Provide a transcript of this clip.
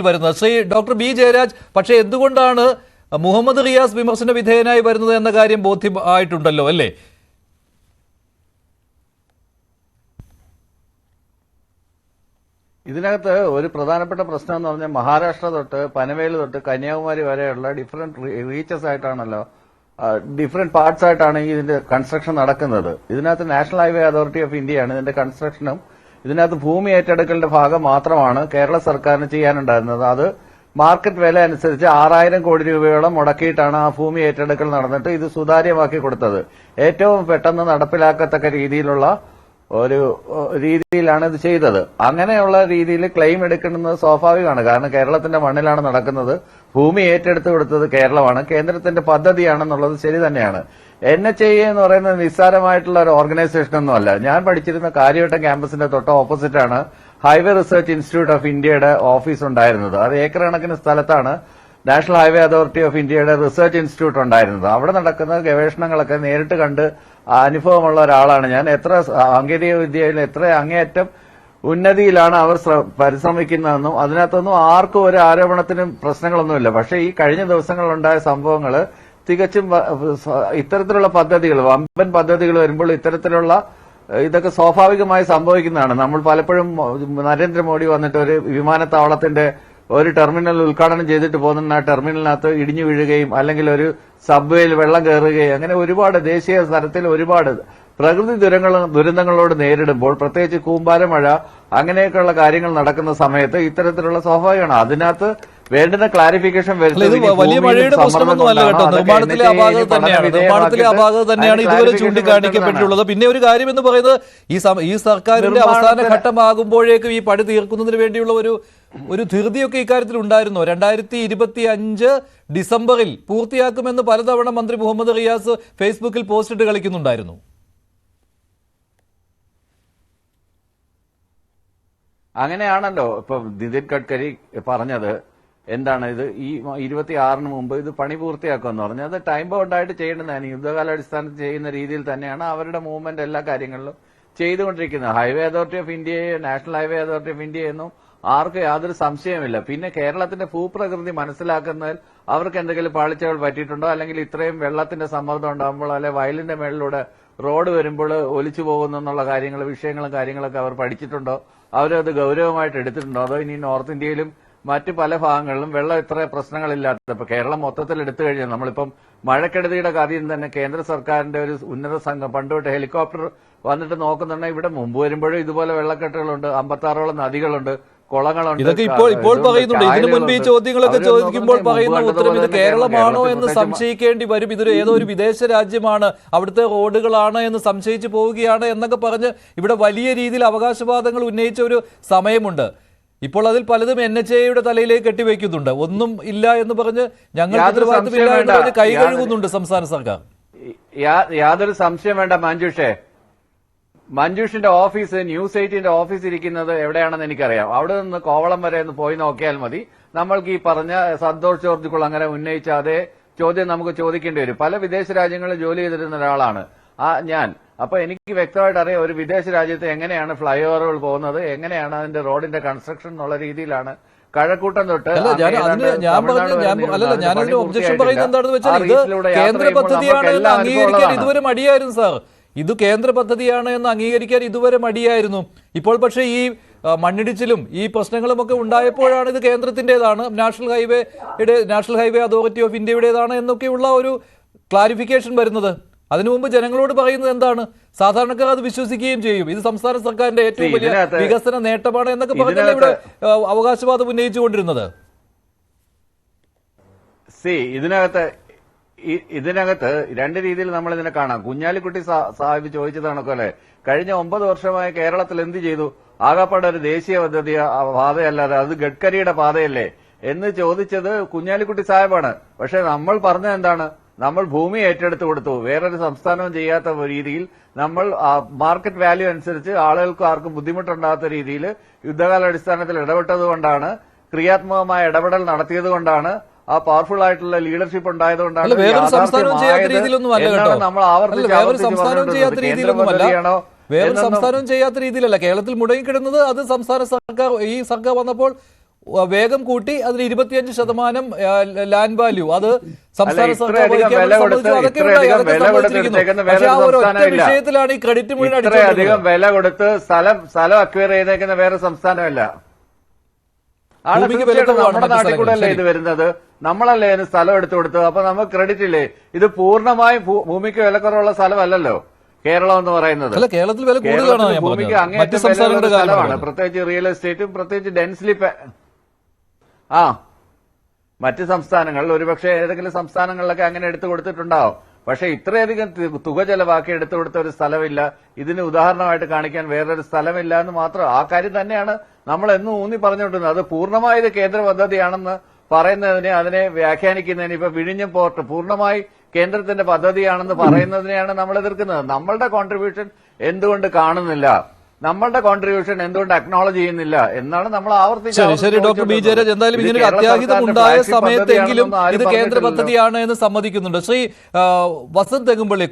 വരുന്നത്. Shri doctor B Jayaraj, പക്ഷേ എന്തുകൊണ്ടാണ് മുഹമ്മദ് റിയാസ് വിമർശന വിധേയനായി വരുന്നത് എന്ന കാര്യം ബോധ്യമായിട്ടുണ്ടല്ലോ അല്ലേ? ഇതിനകത്ത് ഒരു പ്രധാനപ്പെട്ട പ്രശ്നം എന്ന് പറഞ്ഞാൽ മഹാരാഷ്ട്ര തൊട്ട് പനവേൽ തൊട്ട് കന്യാകുമാരി വരെയുള്ള ഡിഫറെന്റ് റീച്ചസ് ആയിട്ടാണല്ലോ, ഡിഫറെന്റ് പാർട്സ് ആയിട്ടാണ് ഇതിന്റെ കൺസ്ട്രക്ഷൻ നടക്കുന്നത്. ഇതിനകത്ത് നാഷണൽ ഹൈവേ അതോറിറ്റി ഓഫ് ഇന്ത്യയാണ് ഇതിന്റെ കൺസ്ട്രക്ഷനും ഇതിനകത്ത് ഭൂമി ഏറ്റെടുക്കലിന്റെ ഭാഗം മാത്രമാണ് കേരള സർക്കാരിന് ചെയ്യാനുണ്ടായിരുന്നത്. അത് മാർക്കറ്റ് വില അനുസരിച്ച് 6000 കോടി രൂപയോളം മുടക്കിയിട്ടാണ് ആ ഭൂമി ഏറ്റെടുക്കൽ നടന്നിട്ട് ഇത് സുതാര്യമാക്കി കൊടുത്തത്. ഏറ്റവും പെട്ടെന്ന് നടപ്പിലാക്കത്തക്ക രീതിയിലുള്ള ഒരു രീതിയിലാണ് ഇത് ചെയ്തത്. അങ്ങനെയുള്ള രീതിയിൽ ക്ലെയിം എടുക്കുന്നത് സ്വാഭാവികമാണ്. കാരണം കേരളത്തിന്റെ മണ്ണിലാണ് നടക്കുന്നത്, ഭൂമി ഏറ്റെടുത്ത് കൊടുത്തത് കേരളമാണ്, കേന്ദ്രത്തിന്റെ പദ്ധതിയാണെന്നുള്ളത് ശരി തന്നെയാണ്. NHAI എന്ന് പറയുന്നത് നിസ്സാരമായിട്ടുള്ള ഒരു ഓർഗനൈസേഷൻ ഒന്നുമല്ല. ഞാൻ പഠിച്ചിരുന്ന കാര്യവട്ടം ക്യാമ്പസിന്റെ തൊട്ട് ഓപ്പോസിറ്റാണ് ഹൈവേ റിസർച്ച് ഇൻസ്റ്റിറ്റ്യൂട്ട് ഓഫ് ഇന്ത്യയുടെ ഓഫീസ് ഉണ്ടായിരുന്നത്. അത് ഏക്കർ കണക്കിന് സ്ഥലത്താണ് നാഷണൽ ഹൈവേ അതോറിറ്റി ഓഫ് ഇന്ത്യയുടെ റിസർച്ച് ഇൻസ്റ്റിറ്റ്യൂട്ട് ഉണ്ടായിരുന്നത്. അവിടെ നടക്കുന്ന ഗവേഷണങ്ങളൊക്കെ നേരിട്ട് കണ്ട് അനുഭവമുള്ള ഒരാളാണ് ഞാൻ. എത്ര സാങ്കേതിക വിദ്യയിൽ എത്ര അങ്ങേയറ്റം ഉന്നതിയിലാണ് അവർ പരിശ്രമിക്കുന്നതെന്നും അതിനകത്തൊന്നും ആർക്കും ഒരു ആരോപണത്തിനും പ്രശ്നങ്ങളൊന്നുമില്ല. പക്ഷേ ഈ കഴിഞ്ഞ ദിവസങ്ങളിലുണ്ടായ സംഭവങ്ങൾ തികച്ചും ഇത്തരത്തിലുള്ള പദ്ധതികൾ, വമ്പൻ പദ്ധതികൾ വരുമ്പോൾ ഇത്തരത്തിലുള്ള ഇതൊക്കെ സ്വാഭാവികമായി സംഭവിക്കുന്നതാണ്. നമ്മൾ പലപ്പോഴും നരേന്ദ്രമോദി വന്നിട്ട് ഒരു വിമാനത്താവളത്തിന്റെ ഒരു ടെർമിനൽ ഉദ്ഘാടനം ചെയ്തിട്ട് പോകുന്ന ആ ടെർമിനലിനകത്ത് ഇടിഞ്ഞു വീഴുകയും അല്ലെങ്കിൽ ഒരു സബ്വേയിൽ വെള്ളം കയറുകയും അങ്ങനെ ഒരുപാട് ദേശീയ തലത്തിൽ ഒരുപാട് പ്രകൃതി ദുരന്തങ്ങളോട് നേരിടുമ്പോൾ, പ്രത്യേകിച്ച് കൂമ്പാര മഴ അങ്ങനെയൊക്കെയുള്ള കാര്യങ്ങൾ നടക്കുന്ന സമയത്ത് ഇത്തരത്തിലുള്ള സ്വാഭാവികമാണ്. അതിനകത്ത് വേണ്ടുന്ന ക്ലാരിഫിക്കേഷൻ വലിയ മഴയുടെ പ്രശ്നമൊന്നുമല്ല കേട്ടോ, നിർമ്മാണത്തിലെ അപാകത തന്നെയാണ് ഇതുവരെ ചൂണ്ടിക്കാണിക്കപ്പെട്ടുള്ളത്. പിന്നെ ഒരു കാര്യം എന്ന് പറയുന്നത് ഈ സർക്കാരിന്റെ അവസാന ഘട്ടമാകുമ്പോഴേക്കും ഈ പണി തീർക്കുന്നതിന് വേണ്ടിയുള്ള ഒരു ധൃതിയൊക്കെ ഇക്കാര്യത്തിൽ ഉണ്ടായിരുന്നു. 2025 ഡിസംബറിൽ പൂർത്തിയാക്കുമെന്ന് പലതവണ മന്ത്രി മുഹമ്മദ് റിയാസ് ഫേസ്ബുക്കിൽ പോസ്റ്റിട്ട് കളിക്കുന്നുണ്ടായിരുന്നു. അങ്ങനെയാണല്ലോ ഇപ്പൊ നിതിൻ ഗഡ്കരി പറഞ്ഞത്. എന്താണ് ഇത്, ഈ 26-ന് മുമ്പ് ഇത് പണി പൂർത്തിയാക്കുമെന്ന് പറഞ്ഞത്. അത് ടൈം ബൗണ്ടായിട്ട് ചെയ്യേണ്ടതാണ്. യുദ്ധകാലാടിസ്ഥാനത്തിൽ ചെയ്യുന്ന രീതിയിൽ തന്നെയാണ് അവരുടെ മൂവ്മെന്റ് എല്ലാ കാര്യങ്ങളിലും ചെയ്തുകൊണ്ടിരിക്കുന്നത്. ഹൈവേ അതോറിറ്റി ഓഫ് ഇന്ത്യയെ നാഷണൽ ഹൈവേ അതോറിറ്റി ഓഫ് ഇന്ത്യയെന്നും ആർക്കും യാതൊരു സംശയമില്ല. പിന്നെ കേരളത്തിന്റെ ഭൂപ്രകൃതി മനസ്സിലാക്കുന്നതിൽ അവർക്ക് എന്തെങ്കിലും പാളിച്ചകൾ പറ്റിയിട്ടുണ്ടോ, അല്ലെങ്കിൽ ഇത്രയും വെള്ളത്തിന്റെ സമ്മർദ്ദം ഉണ്ടാകുമ്പോൾ അല്ലെ വയലിന്റെ മേളിലൂടെ റോഡ് വരുമ്പോൾ ഒലിച്ചു പോകുന്നുള്ള വിഷയങ്ങളും കാര്യങ്ങളൊക്കെ അവർ പഠിച്ചിട്ടുണ്ടോ, അവരത് ഗൌരവമായിട്ട് എടുത്തിട്ടുണ്ടോ, അതോ ഇനി നോർത്ത് ഇന്ത്യയിലും മറ്റു പല ഭാഗങ്ങളിലും വെള്ളം ഇത്ര പ്രശ്നങ്ങളില്ലാത്തത്. ഇപ്പൊ കേരളം മൊത്തത്തിൽ എടുത്തു കഴിഞ്ഞാൽ നമ്മളിപ്പം മഴക്കെടുതിയുടെ കാര്യം തന്നെ കേന്ദ്ര സർക്കാരിന്റെ ഒരു ഉന്നത സംഘം പണ്ടുതൊട്ട് ഹെലികോപ്റ്റർ വന്നിട്ട് നോക്കുന്നുണ്ടെങ്കിൽ ഇവിടെ മുമ്പ് വരുമ്പോഴും ഇതുപോലെ വെള്ളക്കെട്ടുകളുണ്ട്, 56ഓളം നദികളുണ്ട്, കുളങ്ങളുണ്ട്. ഇതൊക്കെ ഇപ്പോൾ പറയുന്നുണ്ട്. ഇതിനു മുൻപ് ഈ ചോദ്യങ്ങളൊക്കെ ചോദിക്കുമ്പോൾ പറയുന്ന ഉത്തരം ഇത് കേരളമാണോ എന്ന് സംശയിക്കേണ്ടി വരും. ഇതൊരു ഏതോ ഒരു വിദേശ രാജ്യമാണ്, അവിടുത്തെ റോഡുകളാണ് എന്ന് സംശയിച്ചു പോവുകയാണ് എന്നൊക്കെ പറഞ്ഞ് ഇവിടെ വലിയ രീതിയിൽ അവകാശവാദങ്ങൾ ഉന്നയിച്ച ഒരു സമയമുണ്ട്. ഇപ്പോൾ അതിൽ പലതും NHAIയുടെ തലയിലേക്ക് കെട്ടിവെക്കുന്നുണ്ട്. ഒന്നും ഇല്ല എന്ന് പറഞ്ഞ് ഞങ്ങൾ ഉത്തരവാദിത്തമില്ല എന്ന് പറഞ്ഞ് കൈ കഴുകുന്നുണ്ട് സംസ്ഥാന സർക്കാർ. യാതൊരു സംശയം വേണ്ട മഞ്ജുഷിന്റെ ഓഫീസ്, ന്യൂസ് 18ന്റെ ഓഫീസ് ഇരിക്കുന്നത് എവിടെയാണെന്ന് എനിക്കറിയാം. അവിടെ നിന്ന് കോവളം വരെ ഒന്ന് പോയി നോക്കിയാൽ മതി. നമ്മൾക്ക് ഈ പറഞ്ഞ സന്തോഷ് ജോർജ് കുളങ്ങര ഉന്നയിച്ച അതേ ചോദ്യം നമുക്ക് ചോദിക്കേണ്ടി വരും. പല വിദേശ രാജ്യങ്ങളിൽ ജോലി ചെയ്തിരുന്ന ഒരാളാണ് ഞാൻ. അപ്പൊ എനിക്ക് വ്യക്തമായിട്ട് അറിയാം ഒരു വിദേശ രാജ്യത്ത് എങ്ങനെയാണ് ഫ്ലൈ ഓവറുകൾ പോകുന്നത്, എങ്ങനെയാണ് അതിന്റെ റോഡിന്റെ കൺസ്ട്രക്ഷൻ എന്നുള്ള രീതിയിലാണ്. കഴക്കൂട്ടം തൊട്ട് ഞാനതിന് ഒബ്ജക്ഷൻ പറയുന്നത് എന്താണെന്ന് വെച്ചാൽ ഇത് കേന്ദ്ര പദ്ധതിയാണ് എന്ന് അംഗീകരിക്കാൻ ഇതുവരെ മടിയായിരുന്നു സാർ. ഇത് കേന്ദ്ര പദ്ധതിയാണ് എന്ന് അംഗീകരിക്കാൻ ഇതുവരെ മടിയായിരുന്നു. ഇപ്പോൾ പക്ഷേ ഈ മണ്ണിടിച്ചിലും ഈ പ്രശ്നങ്ങളുമൊക്കെ ഉണ്ടായപ്പോഴാണ് ഇത് കേന്ദ്രത്തിൻ്റെതാണ്, നാഷണൽ ഹൈവേ അതോറിറ്റി ഓഫ് ഇന്ത്യയുടേതാണ് എന്നൊക്കെയുള്ള ഒരു ക്ലാരിഫിക്കേഷൻ വരുന്നത്. അതിനു മുമ്പ് ജനങ്ങളോട് പറയുന്നത് എന്താണ്, സാധാരണക്കാർ അത് വിശ്വസിക്കുകയും ചെയ്യും. ഇത് സംസ്ഥാന സർക്കാരിന്റെ ഏറ്റവും വലിയ വികസന നേട്ടമാണ് എന്നൊക്കെ പറഞ്ഞാൽ ഇവിടെ അവകാശവാദം ഉന്നയിച്ചുകൊണ്ടിരുന്നത്. ഇതിനകത്ത് രണ്ട് രീതിയിൽ നമ്മൾ ഇതിനെ കാണാം. കുഞ്ഞാലിക്കുട്ടി സാഹിബ് ചോദിച്ചതാണൊക്കെ കഴിഞ്ഞ 9 വർഷമായി കേരളത്തിൽ എന്ത് ചെയ്തു, ആകപ്പാടെ ഒരു ദേശീയ പദ്ധതി പാതയല്ലാതെ അത് ഗഡ്കരിയുടെ പാതയല്ലേ എന്ന് ചോദിച്ചത് കുഞ്ഞാലിക്കുട്ടി സാഹിബാണ്. പക്ഷെ നമ്മൾ പറഞ്ഞത് എന്താണ്, നമ്മൾ ഭൂമി ഏറ്റെടുത്ത് കൊടുത്തു. വേറൊരു സംസ്ഥാനവും ചെയ്യാത്ത രീതിയിൽ നമ്മൾ മാർക്കറ്റ് വാല്യൂ അനുസരിച്ച് ആളുകൾക്ക് ആർക്കും ബുദ്ധിമുട്ടുണ്ടാകാത്ത രീതിയിൽ യുദ്ധകാലാടിസ്ഥാനത്തിൽ ഇടപെട്ടതുകൊണ്ടാണ്, ക്രിയാത്മകമായ ഇടപെടൽ നടത്തിയതുകൊണ്ടാണ്, ആ പവർഫുൾ ആയിട്ടുള്ള ലീഡർഷിപ്പ് ഉണ്ടായതുകൊണ്ടാണ് നമ്മൾ വേറൊരു സംസ്ഥാനവും ചെയ്യാത്ത രീതിയിലല്ല കേരളത്തിൽ മുടങ്ങിക്കിടുന്നത്. അത് സംസ്ഥാന സർക്കാർ, ഈ സർക്കാർ വന്നപ്പോൾ വേഗം കൂട്ടി അതിന് 25% ലാൻഡ് വാല്യൂ അത് സംസ്ഥാന സർക്കാർ ഇത്രയധികം വഹിക്കാൻ വില കൊടുത്ത് സമ്മതിച്ചു. അതൊക്കെ ഇത്രയധികം ഉണ്ടായി, വില അതൊക്കെ കൊടുത്ത് സമ്മതിച്ചിരിക്കുന്നു. എടുത്തേക്കുന്ന പക്ഷേ ആ വേറൊരു ഒരു ഒറ്റ സംസ്ഥാനമില്ല. വിഷയത്തിലാണ് ഈ ക്രെഡിറ്റ് മുഴുവൻ ഇത്രയധികം അടിച്ചത്. വില കൊടുത്ത് സ്ഥലം അക്വയർ ചെയ്തേക്കുന്ന വേറെ സംസ്ഥാനമല്ല. ആണ് ഭൂമിക്ക് വില തീർച്ചയായിട്ടും കുറവാണ് നമ്മുടെ മറ്റ് നാട്ടിൽ കൂടെ അല്ലേ സ്ഥലങ്ങളിൽ. ഇത് വരുന്നത്. നമ്മളല്ലേ അതിന് സ്ഥലം എടുത്തു കൊടുത്തത്. അപ്പൊ നമുക്ക് ക്രെഡിറ്റ് ഇല്ലേ? ഇത് പൂർണ്ണമായും ഭൂമിക്ക് വിലക്കുറവുള്ള സ്ഥലമല്ലല്ലോ കേരളം എന്ന് പറയുന്നത്. അല്ല, കേരളത്തിൽ വില കൂടുതലാണ് കേരളത്തിൽ ഞാൻ ഭൂമിക്ക് പറഞ്ഞത്. മറ്റ് അങ്ങേയറ്റം സംസ്ഥാനങ്ങളുടെ വിലയുള്ള സ്ഥലമാണ്. കാര്യമാണ്. പ്രത്യേകിച്ച് റിയൽ എസ്റ്റേറ്റും പ്രത്യേകിച്ച് ഡെൻസ്ലി മറ്റ് സംസ്ഥാനങ്ങളിൽ ഒരുപക്ഷെ ഏതെങ്കിലും സംസ്ഥാനങ്ങളിലൊക്കെ അങ്ങനെ എടുത്തു കൊടുത്തിട്ടുണ്ടാവും. പക്ഷെ ഇത്രയധികം തുക ചെലവാക്കി എടുത്തു കൊടുത്ത ഒരു സ്ഥലമില്ല. ഇതിന് ഉദാഹരണമായിട്ട് കാണിക്കാൻ വേറൊരു സ്ഥലമില്ല എന്ന് മാത്രം. ആ കാര്യം തന്നെയാണ് നമ്മൾ എന്നും ഊന്നി പറഞ്ഞുകൊണ്ടിരുന്നത്. അത് പൂർണ്ണമായി ഇത് കേന്ദ്ര പദ്ധതിയാണെന്ന് പറയുന്നതിനെ, അതിനെ വ്യാഖ്യാനിക്കുന്നതിന് ഇപ്പൊ വിഴിഞ്ഞം പോർട്ട് പൂർണ്ണമായി കേന്ദ്രത്തിന്റെ പദ്ധതിയാണെന്ന് പറയുന്നതിനെയാണ് നമ്മൾ എതിർക്കുന്നത്. നമ്മളുടെ കോൺട്രിബ്യൂഷൻ എന്തുകൊണ്ട് കാണുന്നില്ല, നമ്മളുടെ കോൺട്രിബ്യൂഷൻ എന്തുകൊണ്ട് അക്നോളജ് ചെയ്യുന്നില്ല എന്നാണ് നമ്മൾ ശരി ഡോക്ടർ ബി ജയരാജ്, എന്തായാലും ഇങ്ങനെ ഒരു അത്യാഹിതം ഉണ്ടായ സമയത്തെങ്കിലും ഇത് കേന്ദ്ര പദ്ധതിയാണ് എന്ന് സമ്മതിക്കുന്നുണ്ട്. ശ്രീ വസന്ത് തെങ്ങുംപള്ളി.